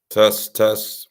Test, test.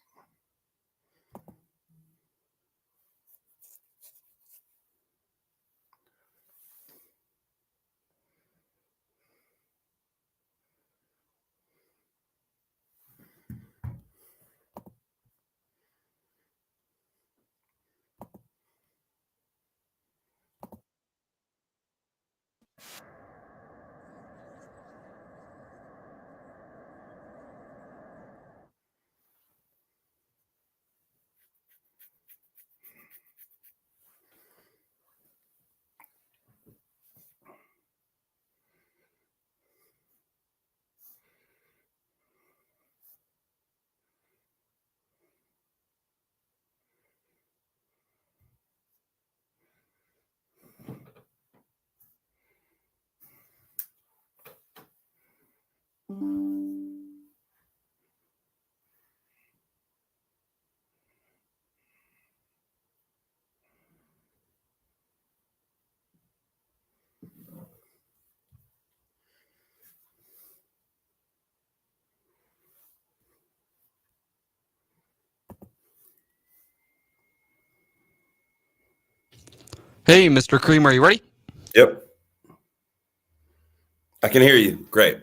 Hey, Mr. Kareem, are you ready? Yep. I can hear you. Great.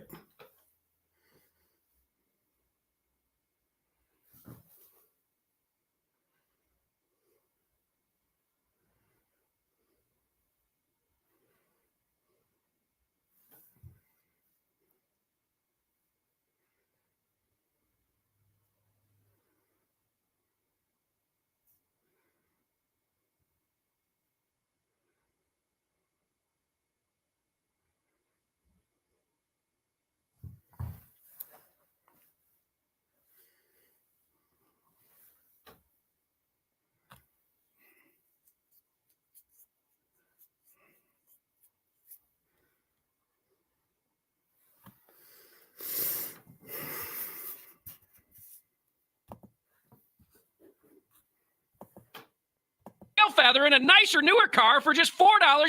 Feather in a nicer, newer car for just $4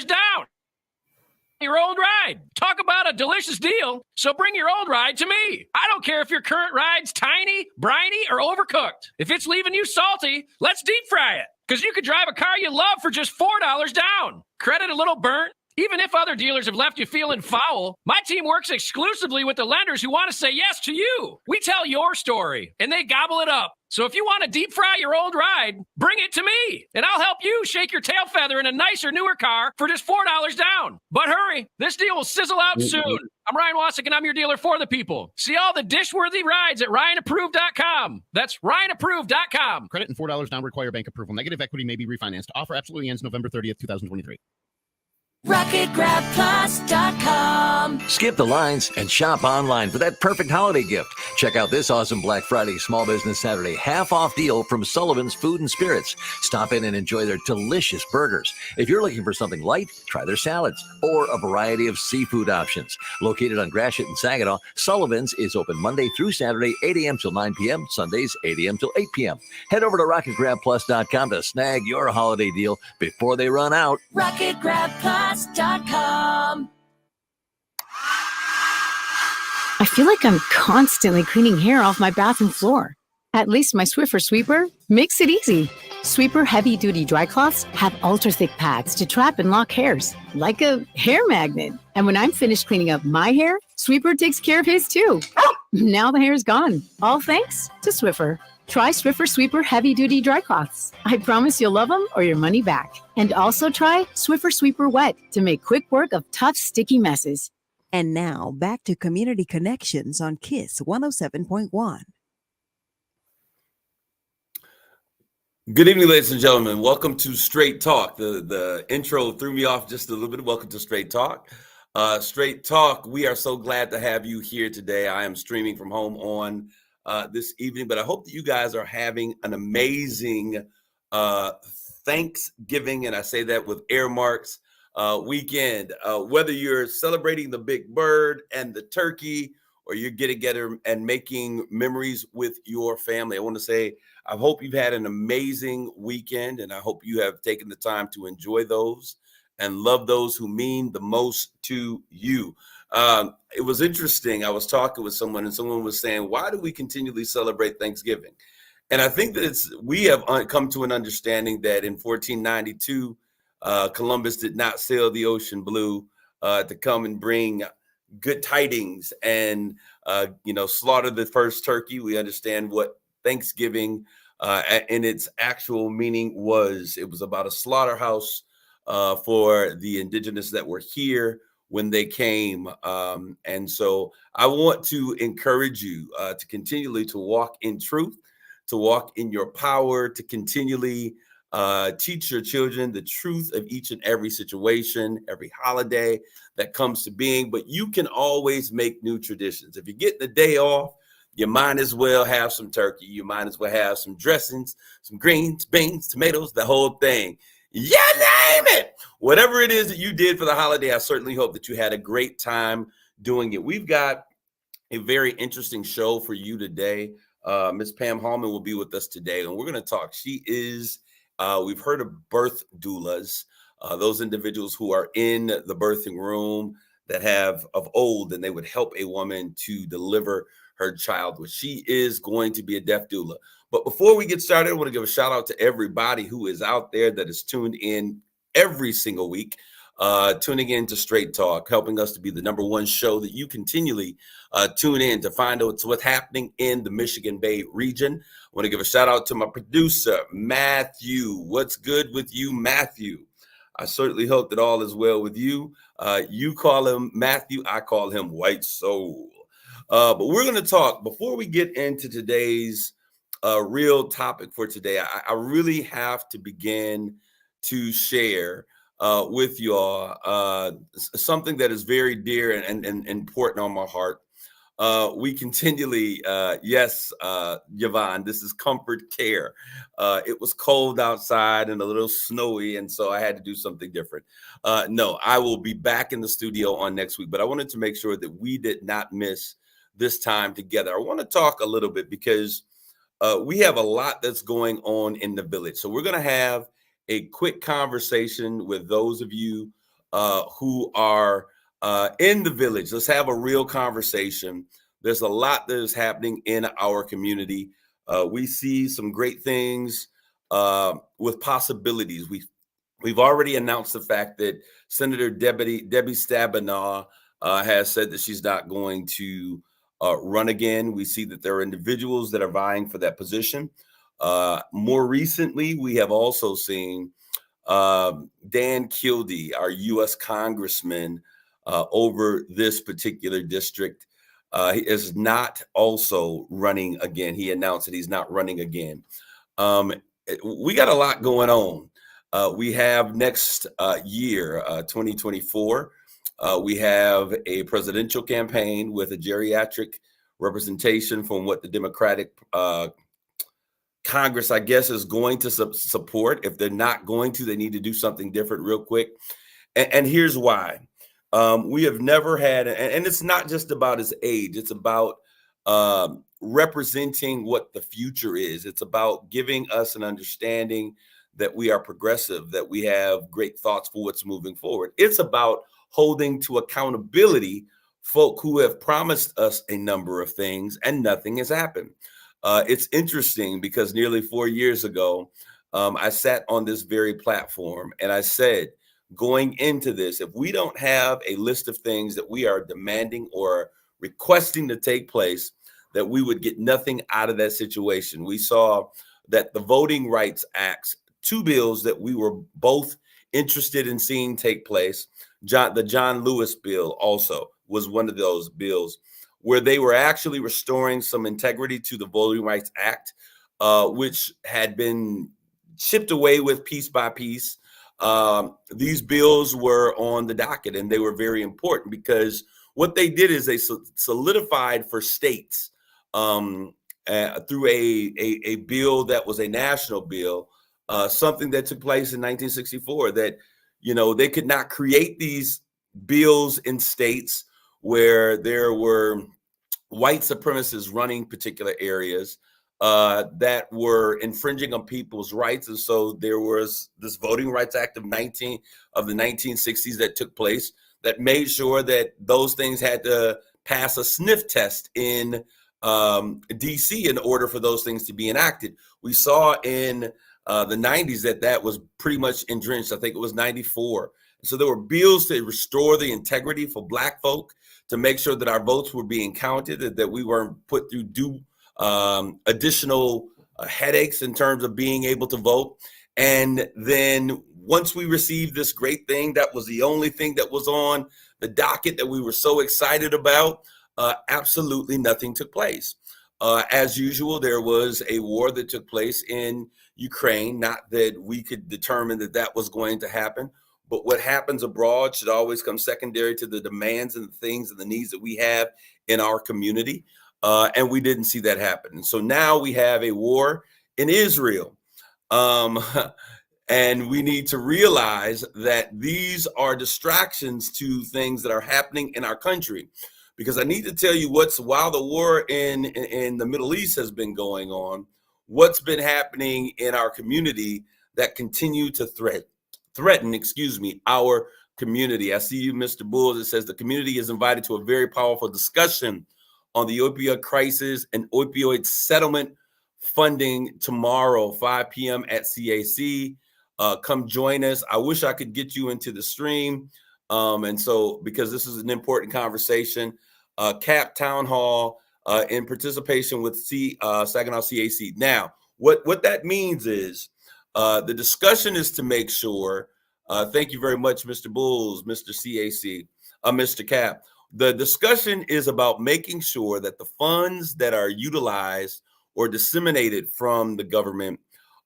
down. Your old ride. Talk about a delicious deal. So bring your old ride to me. I don't care if your current ride's tiny, briny, or overcooked. If it's leaving you salty, let's deep fry it. Because you could drive a car you love for just $4 down. Credit a little burnt. Even if other dealers have left you feeling foul, my team works exclusively with the lenders who want to say yes to you. We tell your story, and they gobble it up. So if you want to deep fry your old ride, bring it to me, and I'll help you shake your tail feather in a nicer, newer car for just $4 down. But hurry, this deal will sizzle out soon. I'm Ryan Wasik, and I'm your dealer for the people. See all the dish-worthy rides at RyanApproved.com. That's RyanApproved.com. Credit and $4 down require bank approval. Negative equity may be refinanced. Offer absolutely ends November 30th, 2023. RocketGrabPlus.com. Skip the lines and shop online for that perfect holiday gift. Check out this awesome Black Friday Small Business Saturday half-off deal from Sullivan's Food and Spirits. Stop in and enjoy their delicious burgers. If you're looking for something light, try their salads or a variety of seafood options. Located on Gratiot and Saginaw, Sullivan's is open Monday through Saturday, 8 a.m. till 9 p.m., Sundays, 8 a.m. till 8 p.m. Head over to RocketGrabPlus.com to snag your holiday deal before they run out. RocketGrabPlus.com. I feel like I'm constantly cleaning hair off my bathroom floor. At least my Swiffer Sweeper makes it easy. Sweeper heavy-duty dry cloths have ultra-thick pads to trap and lock hairs, like a hair magnet. And when I'm finished cleaning up my hair, Sweeper takes care of his too. Now the hair's gone, all thanks to Swiffer. Try Swiffer Sweeper heavy-duty dry cloths. I promise you'll love them or your money back. And also try Swiffer Sweeper Wet to make quick work of tough, sticky messes. And now, back to Community Connections on KISS 107.1. Good evening, ladies and gentlemen. Welcome to Straight Talk. The intro threw me off just a little bit. Welcome to Straight Talk. Straight Talk, we are so glad to have you here today. I am streaming from home on this evening, but I hope that you guys are having an amazing Thanksgiving, and I say that with air marks, weekend. Whether you're celebrating the big bird and the turkey, or you're getting together and making memories with your family, I want to say I hope you've had an amazing weekend, and I hope you have taken the time to enjoy those. and love those who mean the most to you. It was interesting. I was talking with someone, and someone was saying, why do we continually celebrate Thanksgiving? And I think that we have come to an understanding that in 1492, Columbus did not sail the ocean blue to come and bring good tidings and slaughter the first turkey. We understand what Thanksgiving in its actual meaning was. It was about a slaughterhouse for the indigenous that were here when they came. And so I want to encourage you to continually to walk in truth, to walk in your power, to continually teach your children the truth of each and every situation, every holiday that comes to being. But you can always make new traditions. If you get the day off, you might as well have some turkey. You might as well have some dressings, some greens, beans, tomatoes, the whole thing. You name it. Whatever it is that you did for the holiday, I certainly hope that you had a great time doing it. We've got a very interesting show for you today. Miss Pam Hallman will be with us today, and we're going to talk. She is, we've heard of birth doulas, those individuals who are in the birthing room that have of old, and they would help a woman to deliver her child. Well, she is going to be a death doula. But before we get started, I want to give a shout out to everybody who is out there that is tuned in every single week, tuning in to Straight Talk, helping us to be the #1 show that you continually tune in to find out what's happening in the Michigan Bay region. I want to give a shout out to my producer, Matthew. What's good with you, Matthew? I certainly hope that all is well with you. You call him Matthew, I call him White Soul. But we're going to talk, before we get into today's real topic for today, I really have to begin to share with y'all something that is very dear and important on my heart. We continually, yes, Yvonne, this is comfort care. It was cold outside and a little snowy, and so I had to do something different. No, I will be back in the studio on next week, but I wanted to make sure that we did not miss this time together. I want to talk a little bit because we have a lot that's going on in the village. So we're going to have a quick conversation with those of you who are in the village. Let's have a real conversation. There's a lot that is happening in our community. We see some great things with possibilities. We've already announced the fact that Senator Debbie Stabenow has said that she's not going to run again. We see that there are individuals that are vying for that position. More recently, we have also seen Dan Kildee, our U.S. congressman over this particular district, he is not also running again. He announced that he's not running again. We got a lot going on. We have next year, 2024, we have a presidential campaign with a geriatric representation from what the Democratic Congress, I guess, is going to support. If they're not going to, they need to do something different real quick. And here's why. We have never had, and it's not just about his age, it's about representing what the future is. It's about giving us an understanding that we are progressive, that we have great thoughts for what's moving forward. It's about holding to accountability folk who have promised us a number of things and nothing has happened. It's interesting because nearly 4 years ago, I sat on this very platform and I said, going into this, if we don't have a list of things that we are demanding or requesting to take place, that we would get nothing out of that situation. We saw that the Voting Rights Acts, 2 bills that we were both interested in seeing take place, the John Lewis bill also was one of those bills where they were actually restoring some integrity to the Voting Rights Act, which had been chipped away with piece by piece. These bills were on the docket and they were very important because what they did is they solidified for states through a bill that was a national bill, something that took place in 1964, that, they could not create these bills in states where there were white supremacists running particular areas that were infringing on people's rights. And so there was this Voting Rights Act of the 1960s that took place that made sure that those things had to pass a sniff test in DC in order for those things to be enacted. We saw in the 90s that was pretty much entrenched. I think it was 94. So there were bills to restore the integrity for Black folk, to make sure that our votes were being counted, that we weren't put through additional headaches in terms of being able to vote. And then once we received this great thing, that was the only thing that was on the docket that we were so excited about, absolutely nothing took place. As usual, there was a war that took place in Ukraine. Not that we could determine that that was going to happen, but what happens abroad should always come secondary to the demands and the things and the needs that we have in our community. And we didn't see that happen. And so now we have a war in Israel. And we need to realize that these are distractions to things that are happening in our country. Because I need to tell you while the war in the Middle East has been going on, what's been happening in our community that continue to threaten, our community. I see you, Mr. Bulls. It says the community is invited to a very powerful discussion on the opioid crisis and opioid settlement funding tomorrow, 5 p.m. at CAC. Come join us. I wish I could get you into the stream. And so, because this is an important conversation, CAP Town Hall in participation with Saginaw CAC. Now, what that means is the discussion is to make sure, thank you very much, Mr. Bulls, Mr. CAC, Mr. CAP. The discussion is about making sure that the funds that are utilized or disseminated from the government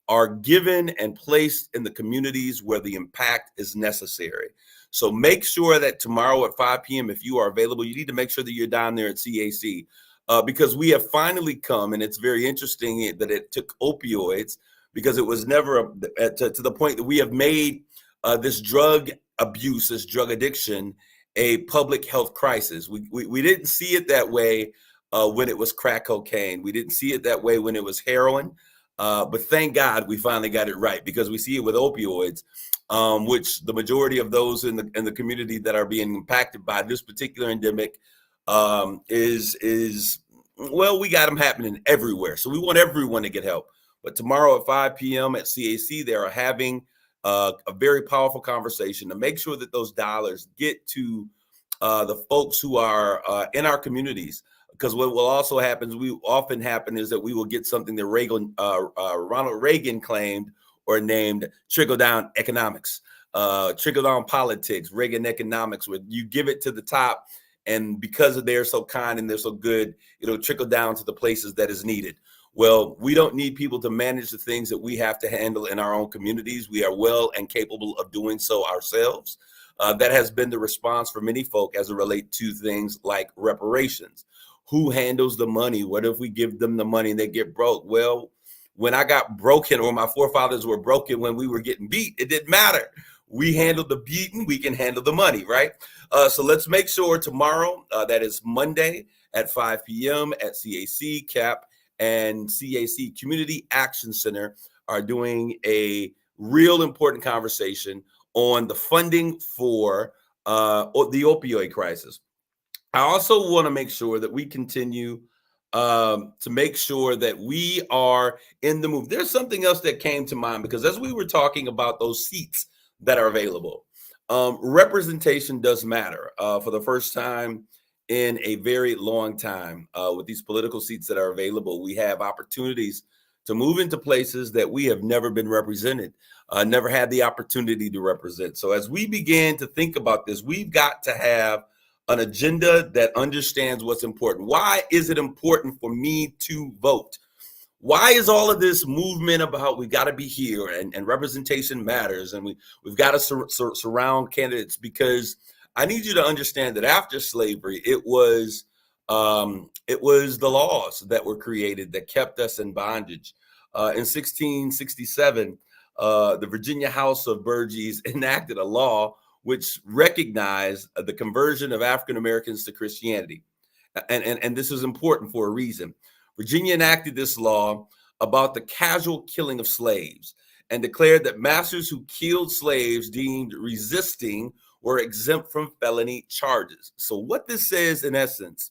are given and placed in the communities where the impact is necessary. So make sure that tomorrow at 5 p.m., if you are available, you need to make sure that you're down there at CAC because we have finally come, and it's very interesting that it took opioids because it was never to the point that we have made this drug abuse, this drug addiction, a public health crisis. We didn't see it that way when it was crack cocaine. We didn't see it that way when it was heroin. But thank God we finally got it right, because we see it with opioids, which the majority of those in the community that are being impacted by this particular endemic we got them happening everywhere. So we want everyone to get help. But tomorrow at 5 p.m. at CAC, they are having a very powerful conversation to make sure that those dollars get to the folks who are in our communities. Because what will also happen is that we will get something that Ronald Reagan claimed or named trickle-down economics, trickle-down politics, Reagan economics, where you give it to the top, and because they're so kind and they're so good, it'll trickle down to the places that is needed. Well, we don't need people to manage the things that we have to handle in our own communities. We are well and capable of doing so ourselves. That has been the response for many folk as it relates to things like reparations. Who handles the money? What if we give them the money and they get broke? Well, when I got broken, or my forefathers were broken when we were getting beat, it didn't matter. We handled the beating, we can handle the money, right? So let's make sure tomorrow, that is Monday at 5 p.m. at CAC, CAP, and CAC Community Action Center are doing a real important conversation on the funding for the opioid crisis. I also want to make sure that we continue to make sure that we are in the move. There's something else that came to mind, because as we were talking about those seats that are available, representation does matter. For the first time in a very long time, with these political seats that are available, we have opportunities to move into places that we have never been represented, never had the opportunity to represent. So as we begin to think about this, we've got to have an agenda that understands what's important. Why is it important for me to vote? Why is all of this movement about we've got to be here and representation matters and we've got to surround candidates? Because I need you to understand that after slavery, it was the laws that were created that kept us in bondage. In 1667, the Virginia House of Burgesses enacted a law which recognized the conversion of African Americans to Christianity. And this is important for a reason. Virginia enacted this law about the casual killing of slaves and declared that masters who killed slaves deemed resisting were exempt from felony charges. So what this says in essence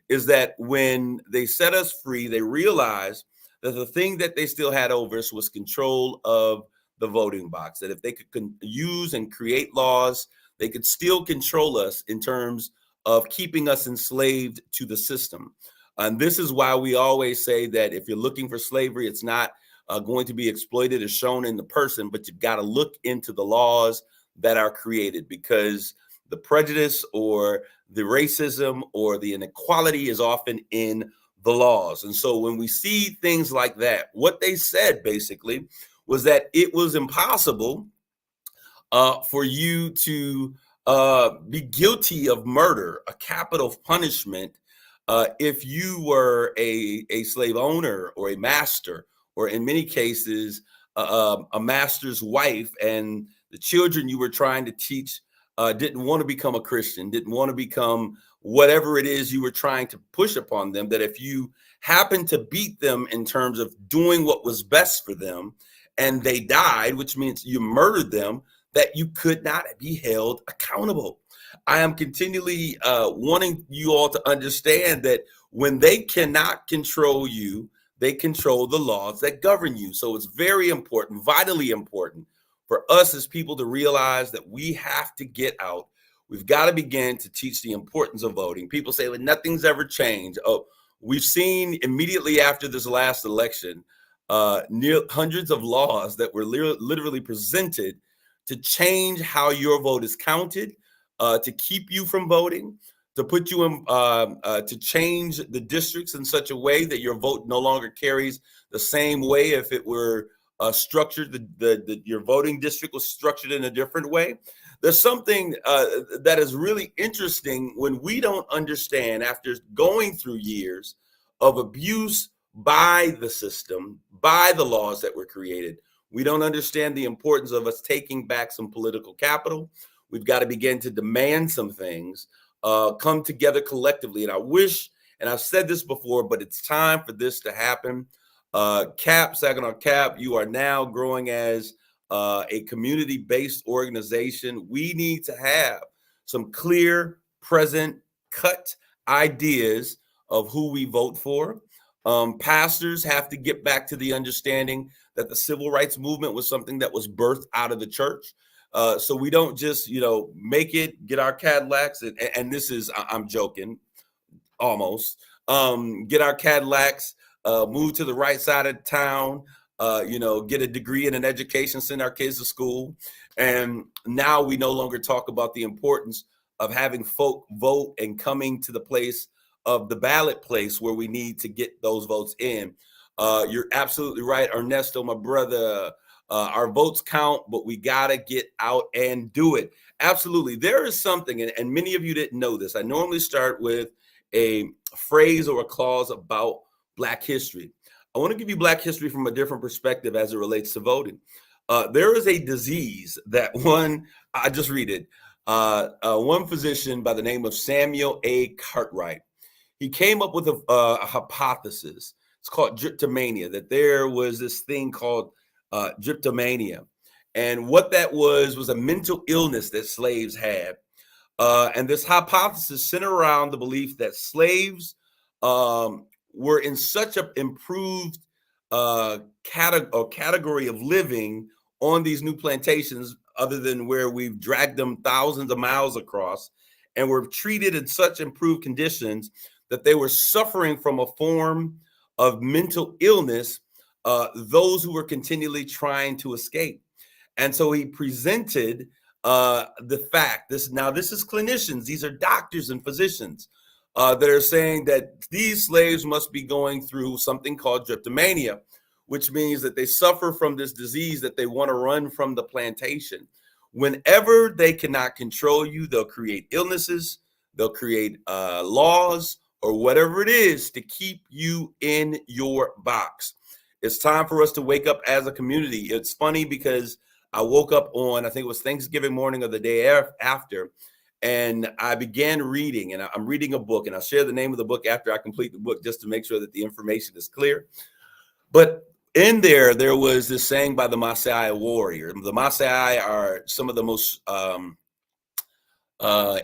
is that when they set us free, they realized that the thing that they still had over us was control of the voting box, that if they could use and create laws, they could still control us in terms of keeping us enslaved to the system. And this is why we always say that if you're looking for slavery, it's not going to be exploited or shown in the person, but you've got to look into the laws that are created, because the prejudice or the racism or the inequality is often in the laws. And so when we see things like that, what they said basically was that it was impossible for you to be guilty of murder, a capital punishment, if you were a slave owner or a master, or in many cases, a master's wife, and the children you were trying to teach didn't want to become a Christian, didn't want to become whatever it is you were trying to push upon them, that if you happened to beat them in terms of doing what was best for them and they died, which means you murdered them, that you could not be held accountable. I am continually wanting you all to understand that when they cannot control you, they control the laws that govern you. So it's very important, vitally important for us as people to realize that we have to get out. We've got to begin to teach the importance of voting. People say, well, nothing's ever changed. Oh, we've seen immediately after this last election, hundreds of laws that were literally presented to change how your vote is counted, to keep you from voting, to put you in, to change the districts in such a way that your vote no longer carries the same way if it were structured, your voting district was structured in a different way. There's something that is really interesting when we don't understand, after going through years of abuse by the system, by the laws that were created, we don't understand the importance of us taking back some political capital. We've got to begin to demand some things, come together collectively. And I wish, and I've said this before, but it's time for this to happen. Saginaw Cap, you are now growing as a community-based organization. We need to have some clear, present, cut ideas of who we vote for. Pastors have to get back to the understanding that the civil rights movement was something that was birthed out of the church. So we don't just, make it, get our Cadillacs, and this is, I'm joking, almost, get our Cadillacs, move to the right side of town, get a degree in an education, send our kids to school. And now we no longer talk about the importance of having folk vote and coming to the place of the ballot place where we need to get those votes in. You're absolutely right, Ernesto, my brother. Our votes count, but we got to get out and do it. Absolutely. There is something, and many of you didn't know this. I normally start with a phrase or a clause about Black history. I want to give you Black history from a different perspective as it relates to voting. There is a disease that I just read it, one physician by the name of Samuel A. Cartwright, he came up with a hypothesis. It's called dryptomania, that there was this thing called dryptomania. And what that was a mental illness that slaves had. And this hypothesis centered around the belief that slaves were in such an improved category of living on these new plantations, other than where we've dragged them thousands of miles across, and were treated in such improved conditions that they were suffering from a form of mental illness, those who were continually trying to escape. And so he presented the fact, this is clinicians, these are doctors and physicians that are saying that these slaves must be going through something called dryptomania, which means that they suffer from this disease that they want to run from the plantation. Whenever they cannot control you, they'll create illnesses, they'll create laws, or whatever it is to keep you in your box. It's time for us to wake up as a community. It's funny because I woke up on, I think it was Thanksgiving morning or the day after, And I began reading, and I'm reading a book, and I'll share the name of the book after I complete the book just to make sure that the information is clear. But in there was this saying by the Maasai warrior. The Maasai are some of the most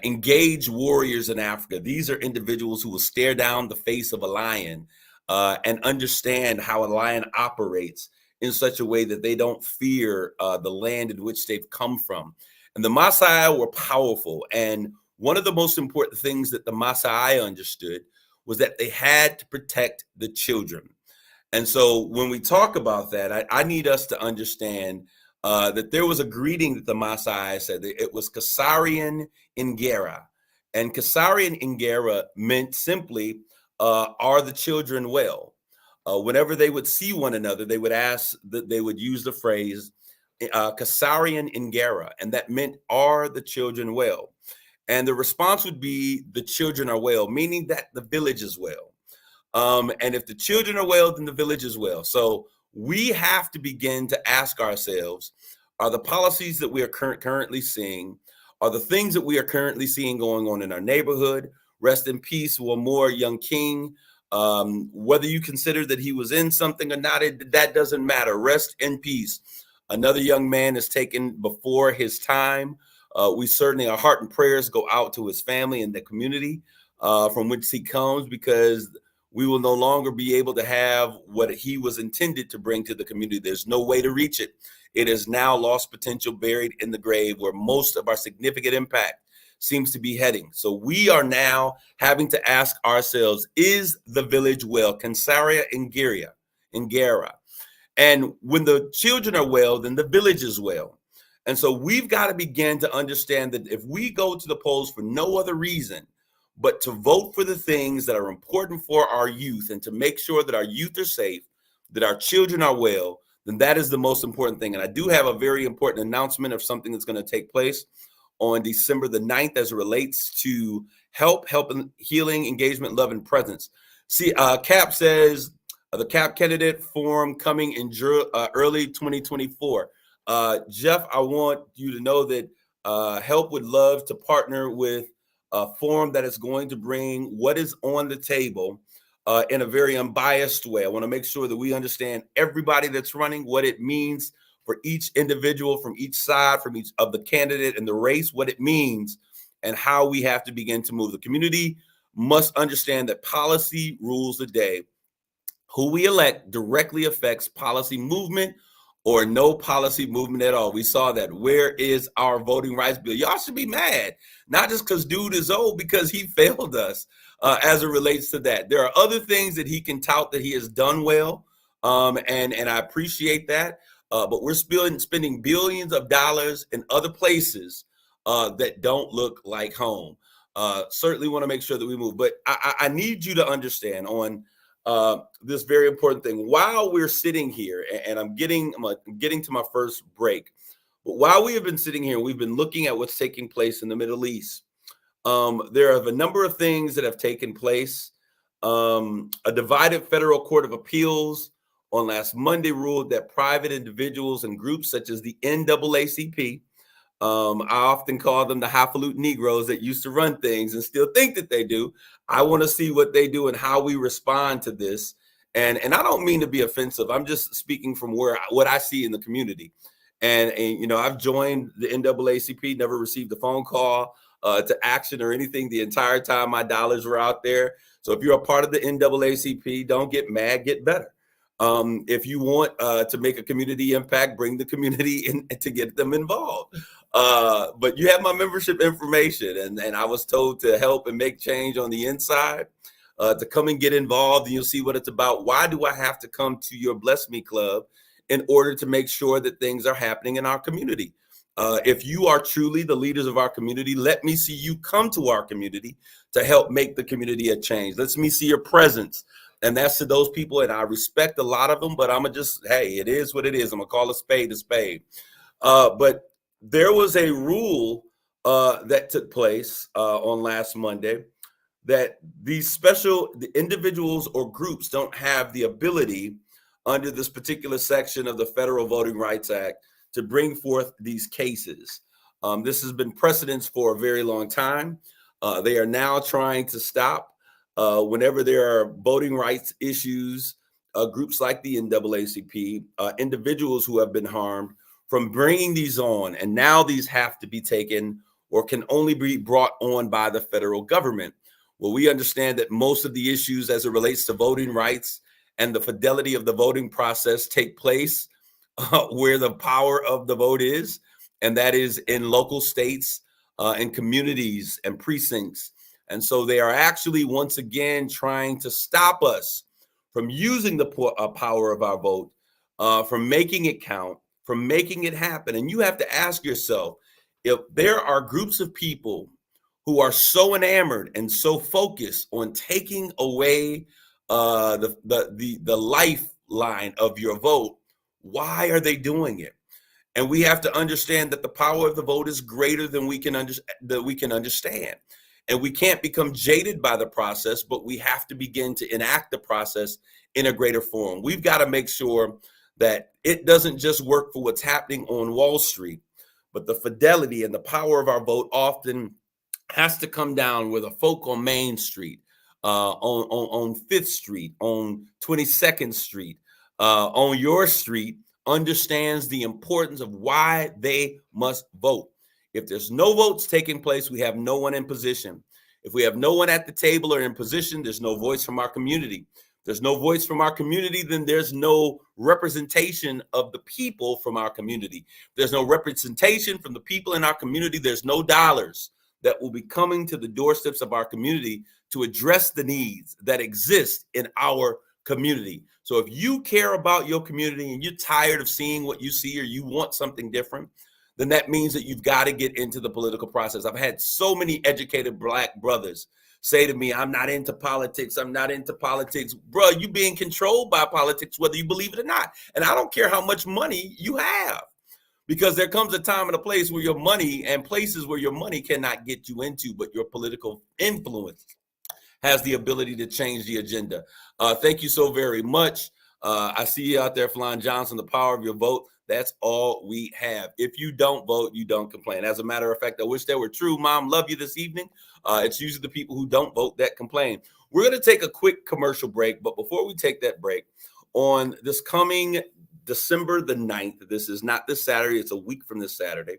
engaged warriors in Africa. These are individuals who will stare down the face of a lion and understand how a lion operates in such a way that they don't fear the land in which they've come from. And the Maasai were powerful. And one of the most important things that the Maasai understood was that they had to protect the children. And so when we talk about that, I need us to understand that there was a greeting that the Maasai said. It was Kasarian Ingera. And Kasarian Ingera meant simply, are the children well? Whenever they would see one another, they would ask, that they would use the phrase, Kasarian Ingera. And that meant, are the children well? And the response would be, the children are well, meaning that the village is well. And if the children are well, then the village is well. So we have to begin to ask ourselves, are the policies that we are currently seeing, are the things that we are currently seeing going on in our neighborhood? Rest in peace, Wamor Young King. Whether you consider that he was in something or not, that doesn't matter. Rest in peace. Another young man is taken before his time. We certainly, our heart and prayers go out to his family and the community from which he comes, because we will no longer be able to have what he was intended to bring to the community. There's no way to reach it. It is now lost potential, buried in the grave, where most of our significant impact seems to be heading. So we are now having to ask ourselves, is the village well? Kansaria Ingera. And when the children are well, then the village is well. And so we've got to begin to understand that if we go to the polls for no other reason but to vote for the things that are important for our youth, and to make sure that our youth are safe, that our children are well, then that is the most important thing. And I do have a very important announcement of something that's going to take place on December the 9th as it relates to help and healing, engagement, love, and presence. See, CAP says the CAP candidate forum coming in early 2024. Jeff, I want you to know that HELP would love to partner with a forum that is going to bring what is on the table in a very unbiased way. I want to make sure that we understand everybody that's running, what it means for each individual from each side, from each of the candidate and the race, what it means, and how we have to begin to move. The community must understand that policy rules the day. Who we elect directly affects policy movement or no policy movement at all. We saw that. Where is our voting rights bill? Y'all should be mad, not just because dude is old, because he failed us as it relates to that. There are other things that he can tout that he has done well, and I appreciate that. But we're spending billions of dollars in other places that don't look like home. Certainly want to make sure that we move. But I need you to understand on this very important thing. While we're sitting here, and I'm getting to my first break, but while we have been sitting here, we've been looking at what's taking place in the Middle East. There are a number of things that have taken place. A divided federal court of appeals on last Monday ruled that private individuals and groups such as the NAACP, I often call them the highfalutin Negroes that used to run things and still think that they do. I want to see what they do and how we respond to this. And I don't mean to be offensive. I'm just speaking from what I see in the community. And you know, I've joined the NAACP, never received a phone call to action or anything the entire time my dollars were out there. So if you're a part of the NAACP, don't get mad, get better. If you want to make a community impact, bring the community in to get them involved. But you have my membership information, and I was told to help and make change on the inside, to come and get involved, and you'll see what it's about. Why do I have to come to your Bless Me Club in order to make sure that things are happening in our community? If you are truly the leaders of our community, let me see you come to our community to help make the community a change. Let me see your presence. And that's to those people, and I respect a lot of them, but I'm just, hey, it is what it is. I'm gonna call a spade a spade. But there was a rule that took place on last Monday that the individuals or groups don't have the ability under this particular section of the Federal Voting Rights Act to bring forth these cases. This has been precedence for a very long time. They are now trying to stop whenever there are voting rights issues, groups like the NAACP, individuals who have been harmed from bringing these on. And now these have to be taken or can only be brought on by the federal government. Well, we understand that most of the issues as it relates to voting rights and the fidelity of the voting process take place where the power of the vote is, and that is in local states and communities and precincts. And so they are actually once again trying to stop us from using the power of our vote, from making it count, from making it happen. And you have to ask yourself, if there are groups of people who are so enamored and so focused on taking away the lifeline of your vote, why are they doing it? And we have to understand that the power of the vote is greater than we can understand. And we can't become jaded by the process, but we have to begin to enact the process in a greater form. We've got to make sure that it doesn't just work for what's happening on Wall Street, but the fidelity and the power of our vote often has to come down with the folk on Main Street, on 5th Street, on 22nd Street, on your street, understands the importance of why they must vote. If there's no votes taking place, we have no one in position. If we have no one at the table or in position, there's no voice from our community. There's no voice from our community, then there's no representation of the people from our community. There's no representation from the people in our community. There's no dollars that will be coming to the doorsteps of our community to address the needs that exist in our community. So if you care about your community and you're tired of seeing what you see or you want something different, then that means that you've got to get into the political process. I've had so many educated Black brothers say to me, I'm not into politics. I'm not into politics. Bro, you being controlled by politics, whether you believe it or not. And I don't care how much money you have, because there comes a time and a place where your money and places where your money cannot get you into, but your political influence has the ability to change the agenda. Thank you so very much. I see you out there, Flan Johnson, the power of your vote. That's all we have. If you don't vote, you don't complain. As a matter of fact, I wish that were true. Mom, love you this evening. It's usually the people who don't vote that complain. We're going to take a quick commercial break. But before we take that break, on this coming December the 9th, this is not this Saturday, it's a week from this Saturday,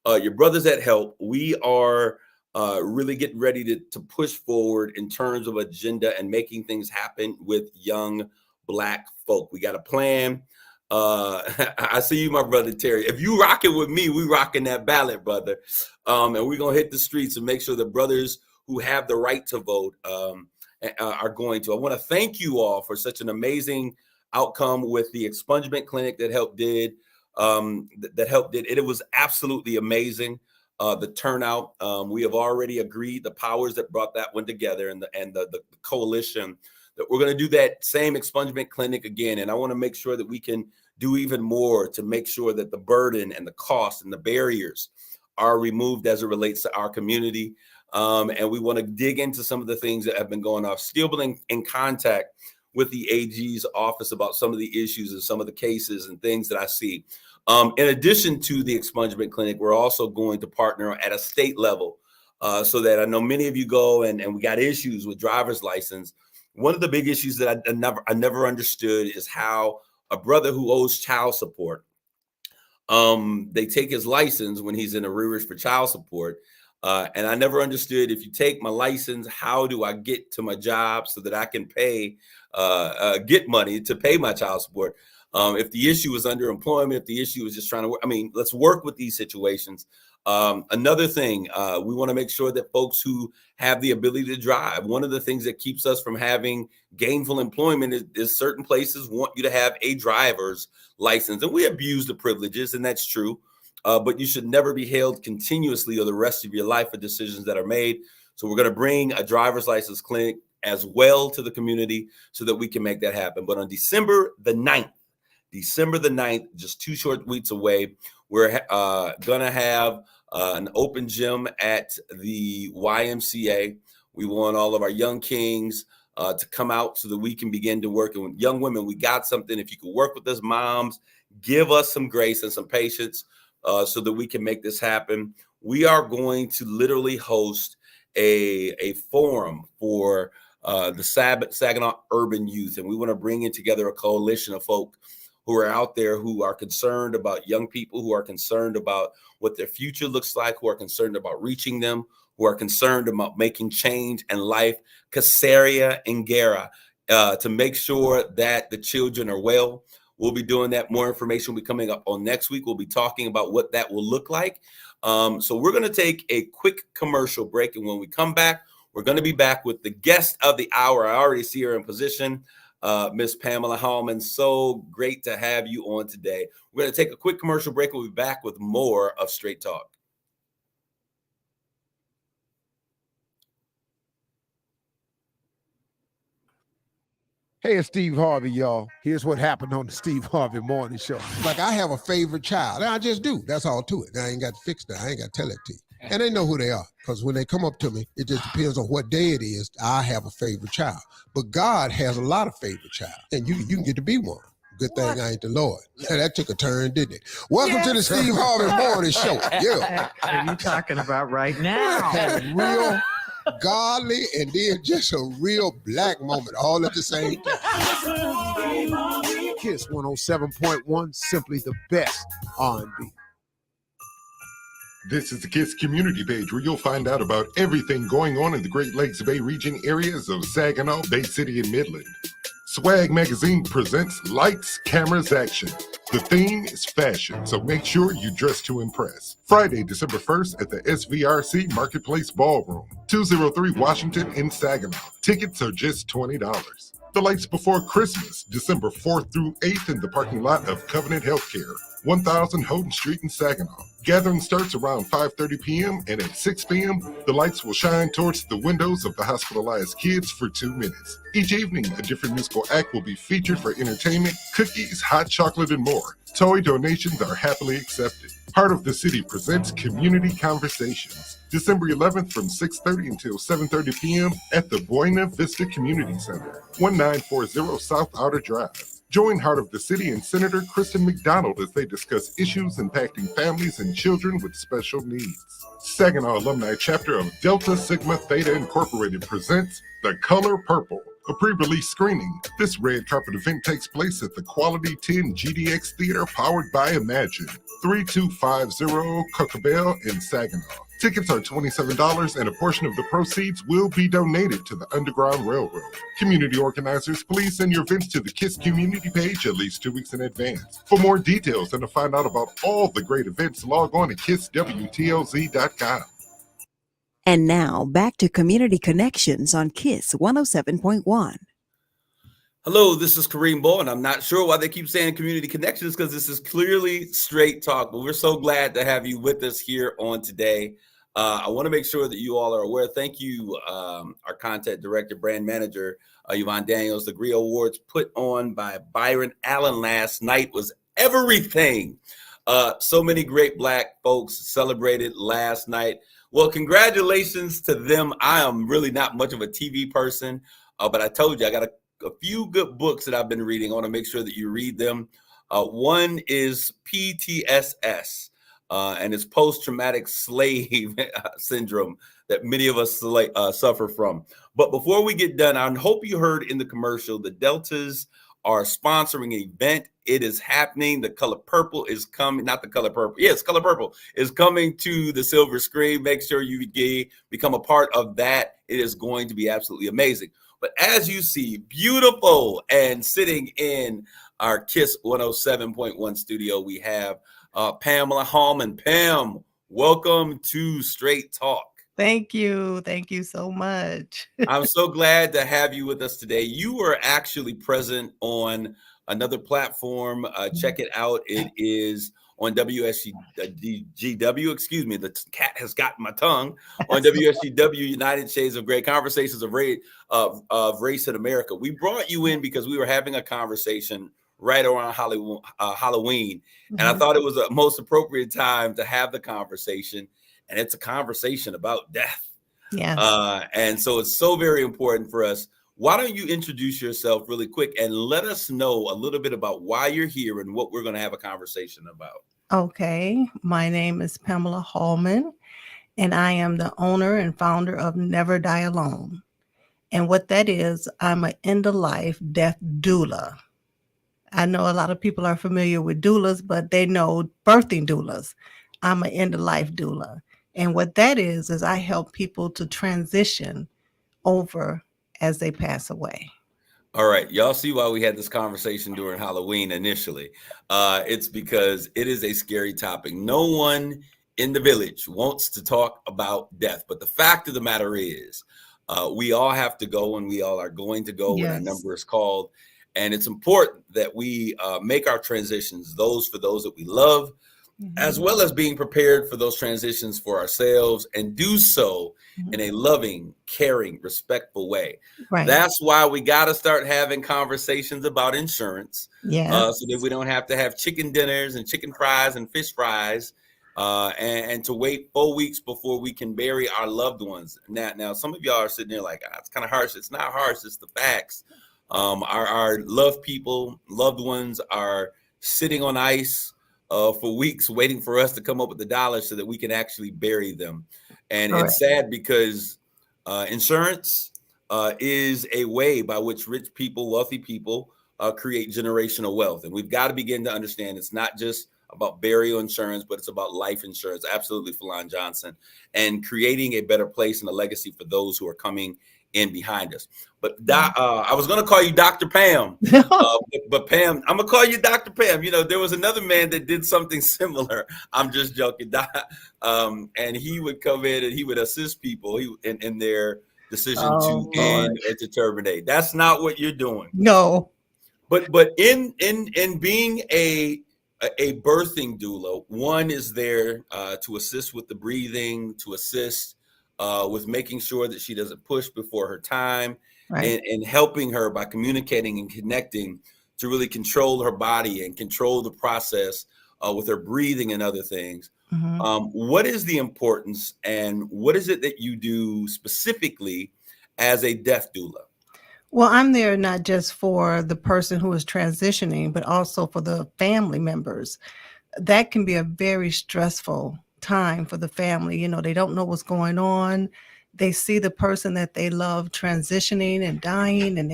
your brothers at Help, we are really getting ready to push forward in terms of agenda and making things happen with young Black folk. We got a plan. I see you, my brother Terry. If you rocking with me, we rocking that ballot, brother. And we're going to hit the streets and make sure the brothers who have the right to vote are going to. I want to thank you all for such an amazing outcome with the expungement clinic that Help did. It was absolutely amazing. The turnout. We have already agreed, the powers that brought that one together and the coalition, that we're going to do that same expungement clinic again. And I want to make sure that we can do even more to make sure that the burden and the cost and the barriers are removed as it relates to our community. And we want to dig into some of the things that have been going on. Still been in contact with the AG's office about some of the issues and some of the cases and things that I see. In addition to the expungement clinic, we're also going to partner at a state level so that I know many of you go and we got issues with driver's license. One of the big issues that I never understood is how a brother who owes child support, they take his license when he's in arrears for child support. And I never understood, if you take my license, how do I get to my job so that I can get money to pay my child support? If the issue is underemployment, if the issue is just trying to work, let's work with these situations. Another thing, we want to make sure that folks who have the ability to drive, one of the things that keeps us from having gainful employment is certain places want you to have a driver's license. And we abuse the privileges, and that's true. But you should never be held continuously or the rest of your life for decisions that are made. So we're going to bring a driver's license clinic as well to the community so that we can make that happen. But on December the 9th, just 2 short weeks away, we're going to have an open gym at the YMCA. We want all of our young kings to come out so that we can begin to work. And with young women, we got something. If you could work with us, moms, give us some grace and some patience. so that we can make this happen. We are going to literally host a forum for the Saginaw urban youth, and we want to bring in together a coalition of folk who are out there, who are concerned about young people, who are concerned about what their future looks like, who are concerned about reaching them, who are concerned about making change in life, Casaria and Guerra, to make sure that the children are well. We'll be doing that. More information will be coming up on next week. We'll be talking about what that will look like. So we're going to take a quick commercial break. And when we come back, we're going to be back with the guest of the hour. I already see her in position, Miss Pamela Hallman. So great to have you on today. We're going to take a quick commercial break. We'll be back with more of Straight Talk. Hey, it's Steve Harvey, y'all. Here's what happened on the Steve Harvey Morning Show. Like, I have a favorite child. I just do. That's all to it. I ain't got to fix that. I ain't got to tell it to you. And they know who they are, because when they come up to me, it just depends on what day it is. I have a favorite child. But God has a lot of favorite child, and you can get to be one. Good thing I ain't the Lord. Yeah, that took a turn, didn't it? Welcome to the Steve Harvey Morning Show. Yeah. What are you talking about right now? Had a real godly and then just a real black moment all at the same time. Kiss 107.1, simply the best R&B. This is the KISS community page where you'll find out about everything going on in the Great Lakes Bay region areas of Saginaw, Bay City, and Midland. Swag Magazine presents Lights, Cameras, Action. The theme is fashion, so make sure you dress to impress. Friday, December 1st at the SVRC Marketplace Ballroom, 203 Washington in Saginaw. Tickets are just $20. The Lights Before Christmas, December 4th through 8th in the parking lot of Covenant Healthcare, 1000 Houghton Street in Saginaw. Gathering starts around 5:30 p.m. and at 6 p.m., the lights will shine towards the windows of the hospitalized kids for 2 minutes. Each evening, a different musical act will be featured for entertainment, cookies, hot chocolate, and more. Toy donations are happily accepted. Heart of the City presents Community Conversations, December 11th from 6:30 until 7:30 p.m. at the Buena Vista Community Center, 1940 South Outer Drive. Join Heart of the City and Senator Kristen McDonald as they discuss issues impacting families and children with special needs. Saginaw Alumni Chapter of Delta Sigma Theta Incorporated presents The Color Purple, a pre-release screening. This red carpet event takes place at the Quality 10 GDX Theater powered by Imagine, 3250 Cocabelle in Saginaw. Tickets are $27 and a portion of the proceeds will be donated to the Underground Railroad. Community organizers, please send your events to the KISS community page at least 2 weeks in advance. For more details and to find out about all the great events, log on to KISSWTLZ.com. And now back to Community Connections on KISS 107.1. Hello, this is Kareem Bowen. I'm not sure why they keep saying Community Connections, because this is clearly Straight Talk, but we're so glad to have you with us here on today. I want to make sure that you all are aware. Thank you, our content director, brand manager, Yvonne Daniels. The GRIO Awards put on by Byron Allen last night was everything. So many great Black folks celebrated last night. Well, congratulations to them. I am really not much of a TV person, but I told you I got a few good books that I've been reading. I want to make sure that you read them. One is PTSS, and it's post-traumatic slave syndrome that many of us suffer from. But before we get done, I hope you heard in the commercial, the Deltas are sponsoring an event. It is happening. The Color Purple is coming, not the Color Purple. Yes, Color Purple is coming to the silver screen. Make sure you become a part of that. It is going to be absolutely amazing. But as you see, beautiful and sitting in our KISS 107.1 studio, we have Pamela Hallman. Pam, welcome to Straight Talk. Thank you. Thank you so much. I'm so glad to have you with us today. You were actually present on another platform. Check it out. It is on WSGW, excuse me, the cat has gotten my tongue, on WSGW, United Shades of Grey, Conversations of Race in America. We brought you in because we were having a conversation right around Halloween, and I thought it was a most appropriate time to have the conversation, and it's a conversation about death. Yes. And so it's so very important for us. Why don't you introduce yourself really quick and let us know a little bit about why you're here and what we're going to have a conversation about? Okay, my name is Pamela Hallman, and I am the owner and founder of Never Die Alone. And what that is, I'm an end of life death doula. I know a lot of people are familiar with doulas, but they know birthing doulas. I'm an end of life doula. And what that is I help people to transition over as they pass away. All right, y'all see why we had this conversation during Halloween initially. It's because it is a scary topic. No one in the village wants to talk about death, but the fact of the matter is, we all have to go, and we all are going to go when our Yes. number is called. And it's important that we make our transitions, those for those that we love, as well as being prepared for those transitions for ourselves, and do so in a loving, caring, respectful way. Right. That's why we got to start having conversations about insurance, Yes. so that we don't have to have chicken dinners and chicken fries and fish fries, and to wait 4 weeks before we can bury our loved ones. Now, some of y'all are sitting there like, it's kind of harsh. It's not harsh. It's the facts. Our loved people, loved ones are sitting on ice for weeks waiting for us to come up with the dollars so that we can actually bury them. And Correct. it's sad because insurance is a way by which rich people, wealthy people create generational wealth. And we've got to begin to understand it's not just about burial insurance, but it's about life insurance. Absolutely, Falon Johnson, and creating a better place and a legacy for those who are coming in behind us. But I was going to call you Dr. Pam, but Pam, I'm going to call you Dr. Pam. You know, there was another man that did something similar. I'm just joking. And he would come in and he would assist people in their decision to end or to terminate. That's not what you're doing. No. But in being a birthing doula, one is there to assist with the breathing, to assist with making sure that she doesn't push before her time, Right. and helping her by communicating and connecting to really control her body and control the process with her breathing and other things. What is the importance, and what is it that you do specifically as a death doula? Well, I'm there not just for the person who is transitioning, but also for the family members. That can be a very stressful time for the family. You know, they don't know what's going on. They see the person that they love transitioning and dying, and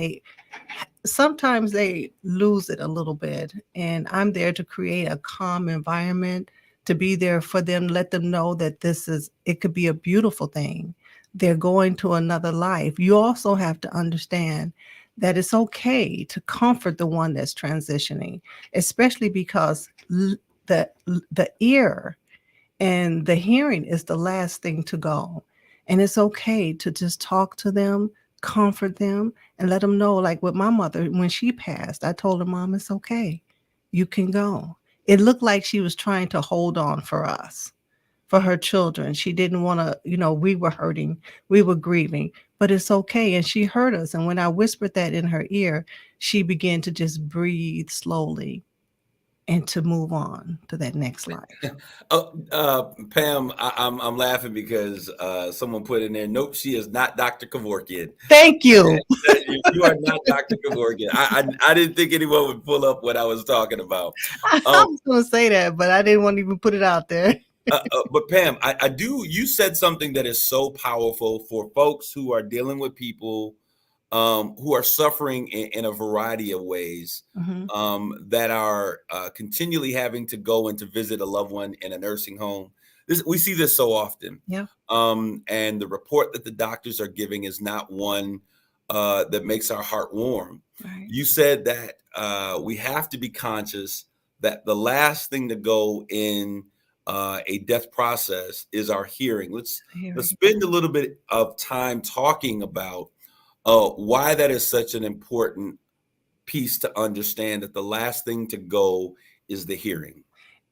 sometimes they lose it a little bit. And I'm there to create a calm environment, to be there for them, let them know that it could be a beautiful thing. They're going to another life. You also have to understand that it's okay to comfort the one that's transitioning, especially because the ear and the hearing is the last thing to go. And it's okay to just talk to them, comfort them, and let them know, like with my mother, when she passed, I told her, Mom, it's okay. You can go. It looked like she was trying to hold on for us, for her children. She didn't want to, we were hurting, we were grieving, but it's okay. And she heard us. And when I whispered that in her ear, she began to just breathe slowly and to move on to that next life. Pam, I'm laughing because someone put in there, nope, she is not Dr. Kevorkian. Thank you. You are not Dr. Kevorkian. I didn't think anyone would pull up what I was talking about. I was going to say that, but I didn't want to even put it out there. But Pam, you said something that is so powerful for folks who are dealing with people who are suffering in a variety of ways, that are continually having to go and to visit a loved one in a nursing home. We see this so often. Yeah. And the report that the doctors are giving is not one that makes our heart warm. Right. You said that we have to be conscious that the last thing to go in a death process is our hearing. Let's spend a little bit of time talking about why that is such an important piece to understand, that the last thing to go is the hearing.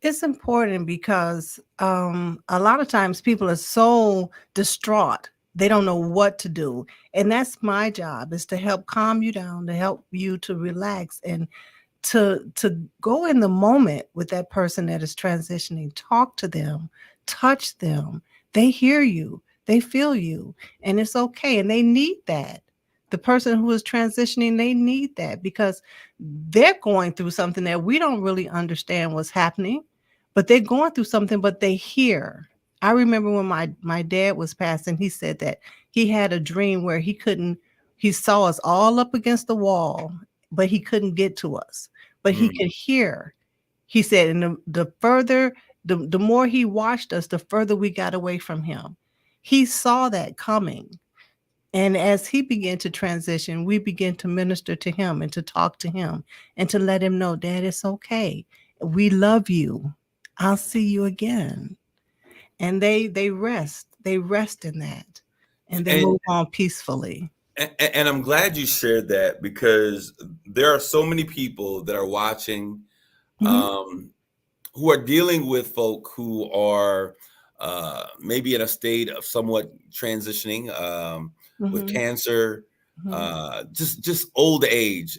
It's important because a lot of times people are so distraught, they don't know what to do. And that's my job, is to help calm you down, to help you to relax, and to go in the moment with that person that is transitioning. Talk to them, touch them. They hear you, they feel you, and it's okay. And they need that. The person who is transitioning, they need that because they're going through something that we don't really understand what's happening, but they're going through something, but they hear. I remember when my dad was passing, he said that he had a dream where he saw us all up against the wall, but he couldn't get to us, but he could hear. He said, and the further, the more he watched us, the further we got away from him. He saw that coming. And as he began to transition, we began to minister to him and to talk to him and to let him know, Dad, it's okay. We love you. I'll see you again. And they rest. They rest in that. And they And move on peacefully. and I'm glad you shared that, because there are so many people that are watching, um, who are dealing with folk who are maybe in a state of somewhat transitioning, with cancer, just old age.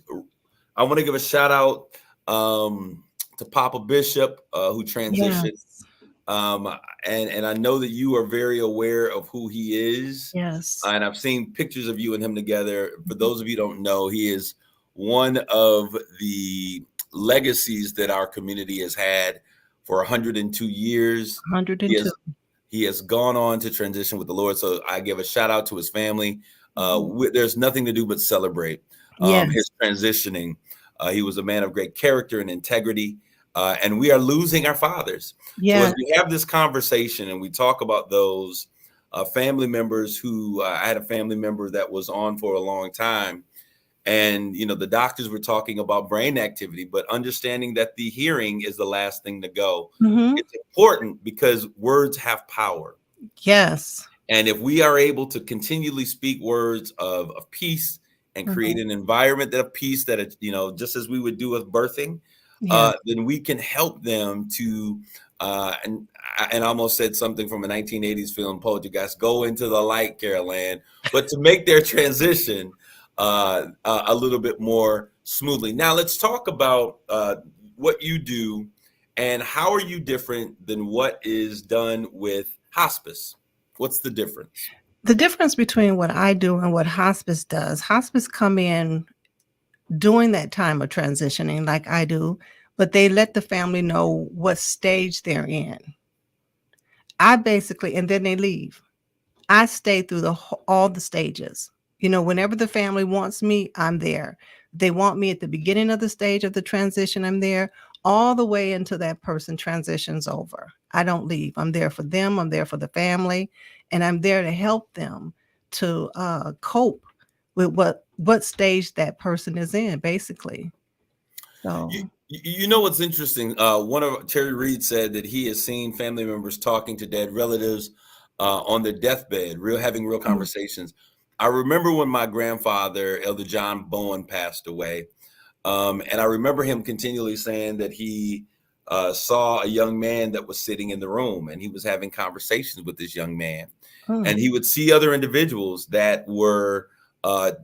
I want to give a shout out to Papa Bishop, who transitioned. Yes. And I know that you are very aware of who he is. Yes. And I've seen pictures of you and him together. For those of you who don't know, he is one of the legacies that our community has had for 102 years. 102. He has gone on to transition with the Lord. So I give a shout out to his family. There's nothing to do but celebrate his transitioning. He was a man of great character and integrity. And we are losing our fathers. So as we have this conversation and we talk about those family members who, I had a family member that was on for a long time. And, the doctors were talking about brain activity, but understanding that the hearing is the last thing to go. It's important because words have power. Yes. And if we are able to continually speak words of peace and create an environment of peace that, just as we would do with birthing, then we can help them to, and I almost said something from a 1980s film, Poetry Guys, go into the light, Carol Ann, but to make their transition a little bit more smoothly. Now let's talk about what you do and how are you different than what is done with hospice? What's the difference? The difference between what I do and what hospice does, hospice come in during that time of transitioning like I do, but they let the family know what stage they're in. I basically, and then they leave. I stay through all the stages. Whenever the family wants me, I'm there. They want me at the beginning of the stage of the transition, I'm there, all the way until that person transitions over. I don't leave. I'm there for them. I'm there for the family, and I'm there to help them to cope with what stage that person is in, basically. So. What's interesting? One of Terry Reed said that he has seen family members talking to dead relatives on their deathbed, having real conversations. I remember when my grandfather, Elder John Bowen, passed away, and I remember him continually saying that he saw a young man that was sitting in the room, and he was having conversations with this young man, and he would see other individuals that were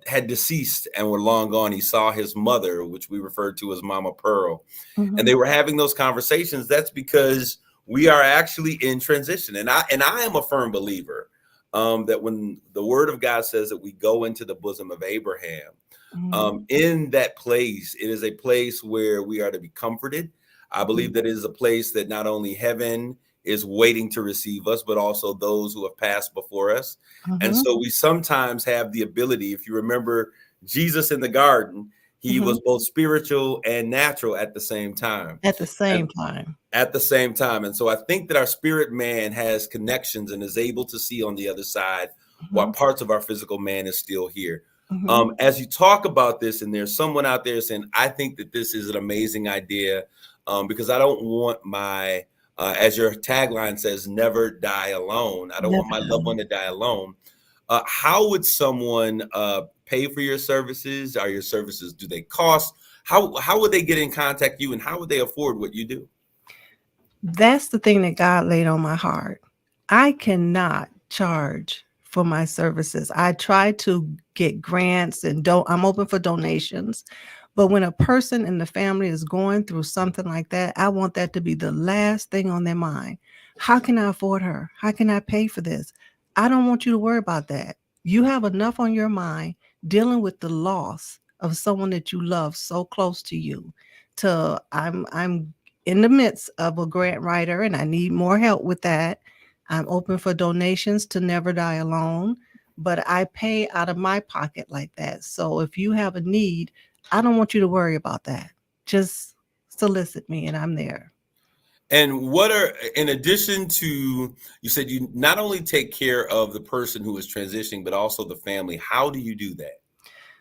had deceased and were long gone. He saw his mother, which we referred to as Mama Pearl, and they were having those conversations. That's because we are actually in transition, and I am a firm believer that when the Word of God says that we go into the bosom of Abraham, in that place, it is a place where we are to be comforted. I believe that it is a place that not only heaven is waiting to receive us, but also those who have passed before us. And so we sometimes have the ability, if you remember Jesus in the garden, he was both spiritual and natural at the same time. At the same time. And so I think that our spirit man has connections and is able to see on the other side while parts of our physical man is still here. As you talk about this, and there's someone out there saying, I think that this is an amazing idea, because I don't want my, as your tagline says, never die alone. I don't want my loved one to die alone. How would someone pay for your services? Are your services, do they cost? How would they get in contact with you, and how would they afford what you do? That's the thing that God laid on my heart. I cannot charge for my services. I try to get grants and I'm open for donations. But when a person in the family is going through something like that, I want that to be the last thing on their mind. How can I afford her? How can I pay for this? I don't want you to worry about that. You have enough on your mind dealing with the loss of someone that you love so close to you. I'm in the midst of a grant writer and I need more help with that. I'm open for donations to Never Die Alone, but I pay out of my pocket like that. So if you have a need, I don't want you to worry about that. Just solicit me and I'm there. And what are, in addition to, you said you not only take care of the person who is transitioning, but also the family. How do you do that?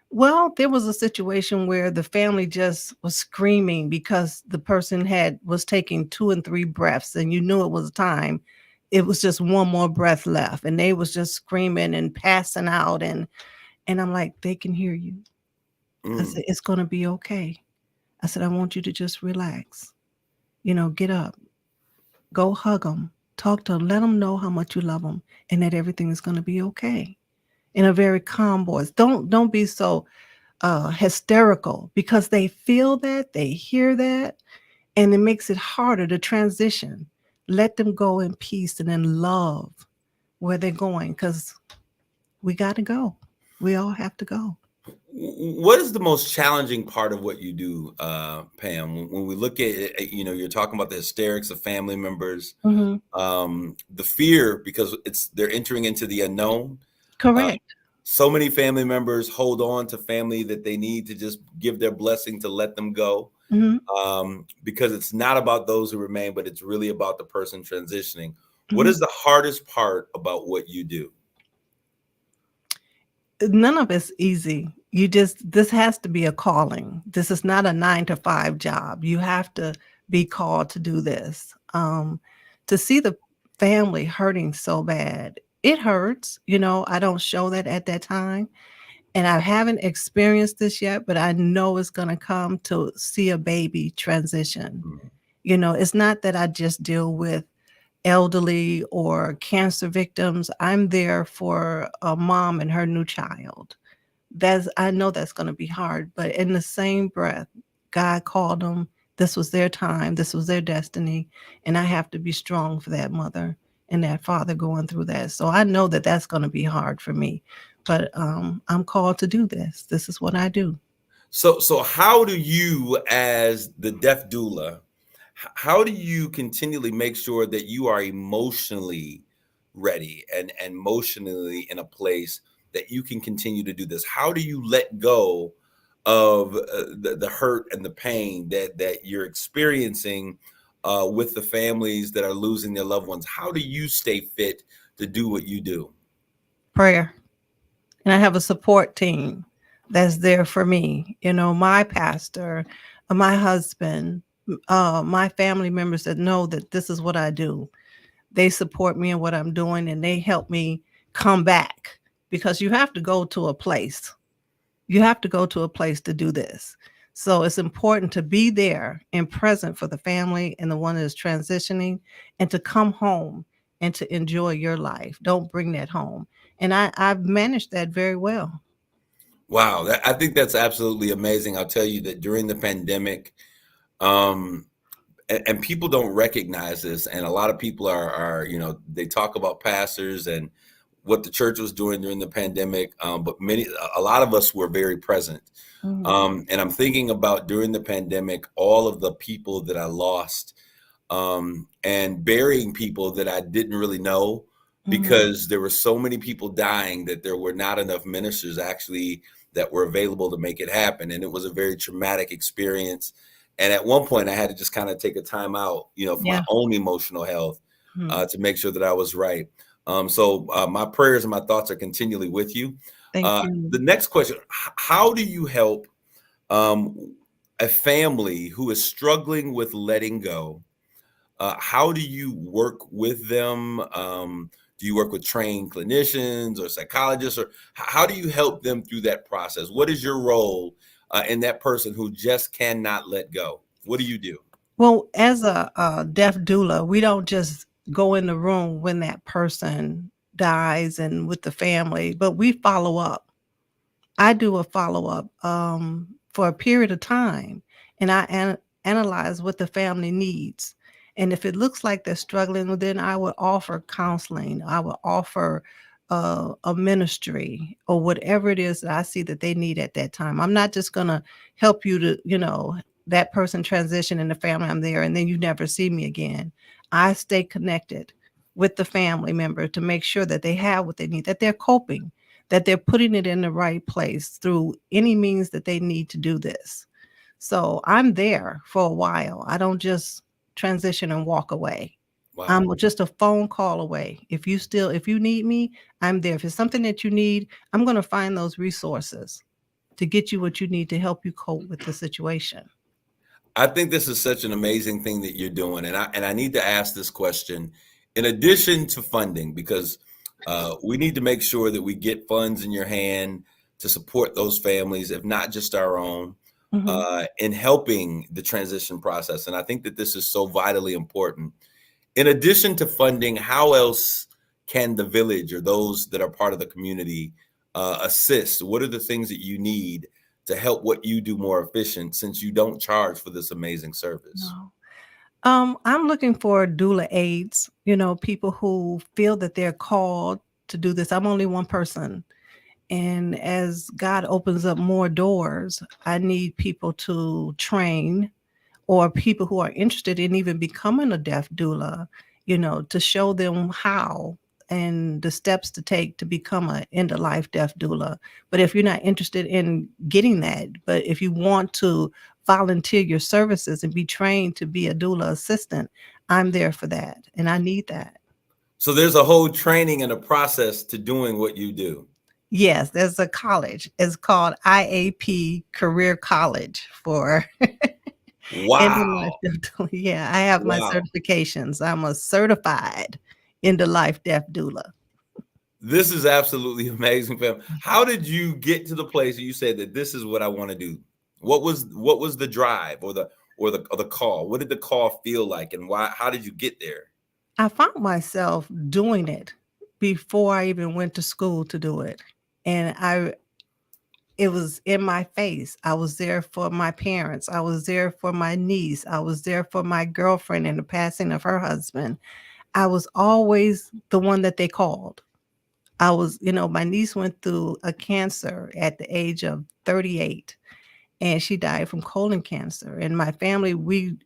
Well, there was a situation where the family just was screaming because the person was taking 2 and 3 breaths and you knew it was time. It was just one more breath left and they was just screaming and passing out and I'm like, they can hear you. I said, it's going to be okay. I said, I want you to just relax. Get up, go hug them, talk to them, let them know how much you love them and that everything is going to be okay. In a very calm voice. Don't be so hysterical because they feel that, they hear that, and it makes it harder to transition. Let them go in peace and in love where they're going because we got to go. We all have to go. What is the most challenging part of what you do, Pam? When we look at it, you're talking about the hysterics of family members, Mhm. The fear because they're entering into the unknown. Correct. So many family members hold on to family that they need to just give their blessing to let them go, Mhm. because it's not about those who remain, but it's really about the person transitioning. What Mhm. is the hardest part about what you do? None of it's easy. This has to be a calling. This is not a 9 to 5 job. You have to be called to do this. To see the family hurting so bad, it hurts. I don't show that at that time. And I haven't experienced this yet, but I know it's going to come to see a baby transition. It's not that I just deal with elderly or cancer victims. I'm there for a mom and her new child. I know that's going to be hard, but in the same breath, God called them. This was their time. This was their destiny. And I have to be strong for that mother and that father going through that. So I know that that's going to be hard for me, but I'm called to do this. This is what I do. So how do you, as the deaf doula, how do you continually make sure that you are emotionally ready and emotionally in a place that you can continue to do this? How do you let go of the hurt and the pain that you're experiencing with the families that are losing their loved ones? How do you stay fit to do what you do? Prayer. And I have a support team that's there for me. My pastor, my husband, my family members that know that this is what I do. They support me in what I'm doing and they help me come back because you have to go to a place. You have to go to a place to do this. So it's important to be there and present for the family and the one that is transitioning and to come home and to enjoy your life. Don't bring that home. And I've managed that very well. Wow, I think that's absolutely amazing. I'll tell you that during the pandemic, um, and people don't recognize this, and a lot of people are they talk about pastors and what the church was doing during the pandemic, but a lot of us were very present. And I'm thinking about during the pandemic, all of the people that I lost, and burying people that I didn't really know because there were so many people dying that there were not enough ministers actually that were available to make it happen. And it was a very traumatic experience. And at one point I had to just kind of take a time out, for my own emotional health, to make sure that I was right. So my prayers and my thoughts are continually with you. Thank you. The next question, how do you help a family who is struggling with letting go? How do you work with them? Do you work with trained clinicians or psychologists, or how do you help them through that process? What is your role in that person who just cannot let go? What do you do? Well, as a deaf doula, we don't just go in the room when that person dies and with the family, but we follow up. I do a follow-up for a period of time, and I analyze what the family needs. And if it looks like they're struggling, well, then I would offer counseling. I would offer a ministry or whatever it is that I see that they need at that time. I'm not just going to help you to, that person transition in the family, I'm there, and then you never see me again. I stay connected with the family member to make sure that they have what they need, that they're coping, that they're putting it in the right place through any means that they need to do this. So I'm there for a while. I don't just transition and walk away. Wow. I'm just a phone call away. If you need me, I'm there. If it's something that you need, I'm going to find those resources to get you what you need to help you cope with the situation. I think this is such an amazing thing that you're doing, and I need to ask this question. In addition to funding, because we need to make sure that we get funds in your hand to support those families, if not just our own, in helping the transition process. And I think that this is so vitally important. In addition to funding, how else can the village or those that are part of the community assist? What are the things that you need to help what you do more efficient, since you don't charge for this amazing service? No. I'm looking for doula aides, people who feel that they're called to do this. I'm only one person. And as God opens up more doors, I need people to train, or people who are interested in even becoming a deaf doula, to show them how and the steps to take to become an end-of-life deaf doula. But if you're not interested in getting that, but if you want to volunteer your services and be trained to be a doula assistant, I'm there for that. And I need that. So there's a whole training and a process to doing what you do. Yes, there's a college. It's called IAP Career College for Wow. end-of-life deaf doula. Yeah, I have my certifications. I'm a certified end-of-life deaf doula. This is absolutely amazing, fam. How did you get to the place that you said that this is what I want to do? What was the drive or the call? What did the call feel like, and why? How did you get there? I found myself doing it before I even went to school to do it. And it was in my face. I was there for my parents. I was there for my niece. I was there for my girlfriend in the passing of her husband. I was always the one that they called. I was, my niece went through a cancer at the age of 38, and she died from colon cancer. And my family, we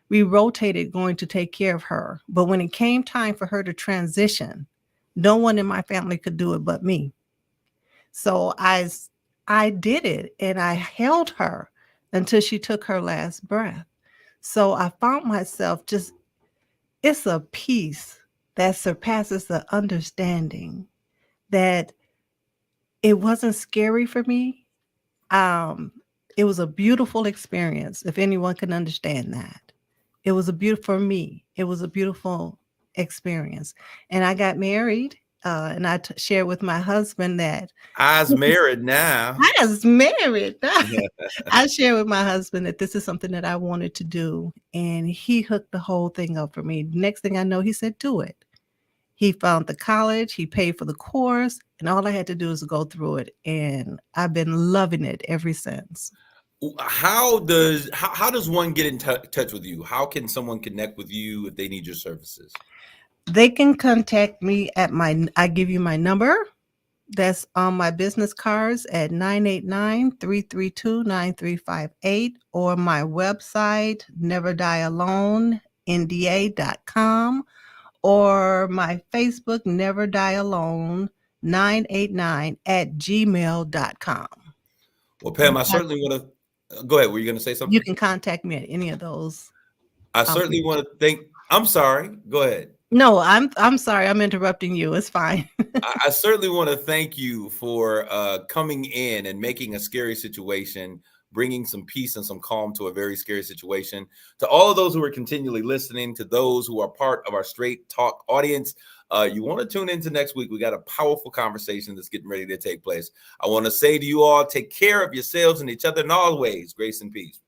rotated going to take care of her. But when it came time for her to transition, no one in my family could do it but me. So I did it, and I held her until she took her last breath. So I found myself it's a peace that surpasses the understanding, that it wasn't scary for me. It was a beautiful experience, if anyone can understand that. It was for me, it was a beautiful experience. And I got married, and I shared with my husband that I's married now. I was married. I shared with my husband that this is something that I wanted to do, and he hooked the whole thing up for me. Next thing I know, he said, do it. He found the college, he paid for the course, and all I had to do was go through it. And I've been loving it ever since. How does one get in touch with you? How can someone connect with you if they need your services? They can contact me at I give you my number. That's on my business cards at 989-332-9358, or my website, neverdiealonenda.com, or my Facebook, Never Die Alone 989@gmail.com. Well, Pam, I certainly want to go ahead. Were you going to say something? You can contact me at any of those. I certainly want to thank. I'm sorry. Go ahead. No, I'm sorry. I'm interrupting you. It's fine. I certainly want to thank you for coming in and making a scary situation, bringing some peace and some calm to a very scary situation. To all of those who are continually listening, to those who are part of our Straight Talk audience, you want to tune into next week. We got a powerful conversation that's getting ready to take place. I want to say to you all, take care of yourselves and each other in all ways. Grace and peace.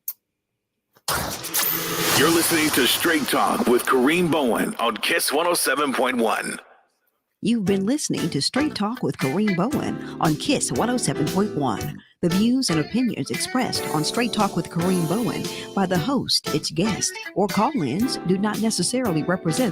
You're listening to Straight Talk with Kareem Bowen on KISS 107.1. You've been listening to Straight Talk with Kareem Bowen on KISS 107.1. The views and opinions expressed on Straight Talk with Kareem Bowen by the host, its guests, or call-ins do not necessarily represent the